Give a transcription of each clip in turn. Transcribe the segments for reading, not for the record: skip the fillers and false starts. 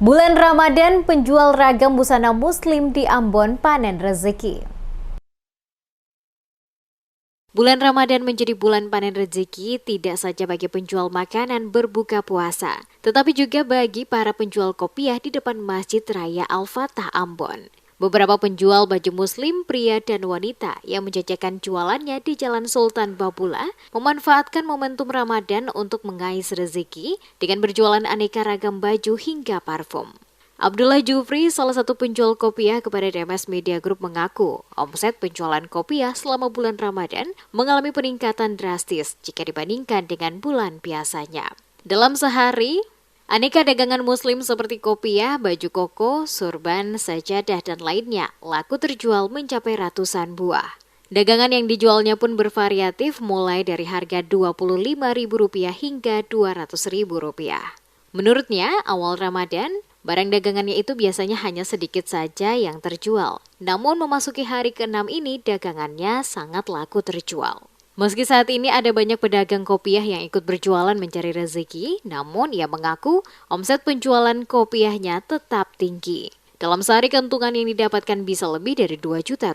Bulan Ramadan, penjual ragam busana muslim di Ambon panen rezeki. Bulan Ramadan menjadi bulan panen rezeki tidak saja bagi penjual makanan berbuka puasa, tetapi juga bagi para penjual kopiah di depan Masjid Raya Al-Fatah Ambon. Beberapa penjual baju muslim, pria dan wanita yang menjajakan jualannya di Jalan Sultan Babula memanfaatkan momentum Ramadan untuk mengais rezeki dengan berjualan aneka ragam baju hingga parfum. Abdullah Jufri, salah satu penjual kopiah kepada DMS Media Group mengaku, omset penjualan kopiah selama bulan Ramadan mengalami peningkatan drastis jika dibandingkan dengan bulan biasanya. Dalam sehari, aneka dagangan muslim seperti kopiah, baju koko, surban, sajadah, dan lainnya laku terjual mencapai ratusan buah. Dagangan yang dijualnya pun bervariatif mulai dari harga Rp25.000 hingga Rp200.000. Menurutnya, awal Ramadan, barang dagangannya itu biasanya hanya sedikit saja yang terjual. Namun memasuki hari ke-6 ini dagangannya sangat laku terjual. Meski saat ini ada banyak pedagang kopiah yang ikut berjualan mencari rezeki, namun ia mengaku omset penjualan kopiahnya tetap tinggi. Dalam sehari keuntungan yang didapatkan bisa lebih dari Rp2 juta.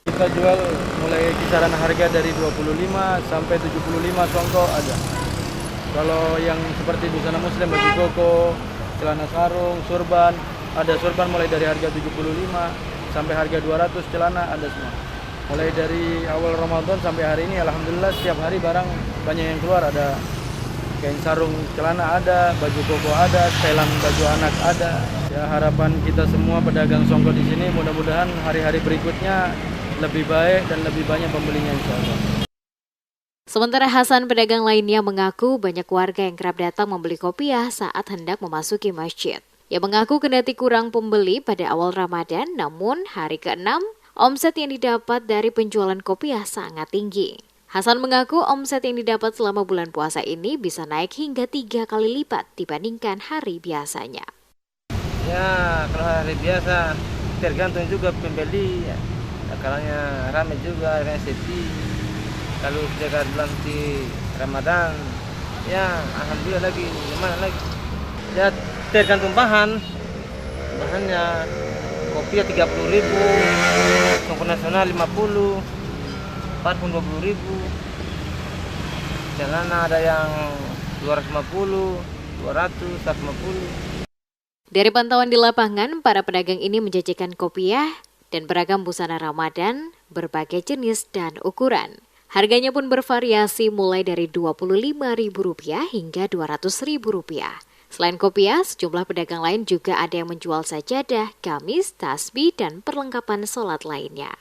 Kita jual mulai kisaran harga dari 25 sampai 75 songkok ada. Kalau yang seperti busana muslim, baju koko, celana sarung, surban, ada surban mulai dari harga 75 sampai harga 200, celana ada semua. Mulai dari awal Ramadan sampai hari ini alhamdulillah setiap hari barang banyak yang keluar, ada kain sarung celana ada, baju koko ada, setelan baju anak ada. Ya, harapan kita semua pedagang songkok di sini mudah-mudahan hari-hari berikutnya lebih baik dan lebih banyak pembelinya insyaallah. Sementara Hasan, pedagang lainnya, mengaku banyak warga yang kerap datang membeli kopiah saat hendak memasuki masjid. Ia mengaku kendati kurang pembeli pada awal Ramadan, namun hari ke-6, omset yang didapat dari penjualan kopiah sangat tinggi. Hasan mengaku omset yang didapat selama bulan puasa ini bisa naik hingga 3 kali lipat dibandingkan hari biasanya. Ya, kalau hari biasa tergantung juga pembeli. Kalanya ramai juga, ramai sepi. Kalau jaga bulan di Ramadan, ya alhamdulillah lagi, gimana lagi. Ya tergantung bahannya kopiah 30.000, songkok nasional 50, parfum 20.000, celana ada yang 250, 200, 150. Dari pantauan di lapangan, para pedagang ini menjajakan kopiah dan beragam busana Ramadan, berbagai jenis dan ukuran. Harganya pun bervariasi mulai dari Rp25.000 hingga Rp200.000. Selain kopiah, sejumlah pedagang lain juga ada yang menjual sajadah, gamis, tasbih, dan perlengkapan sholat lainnya.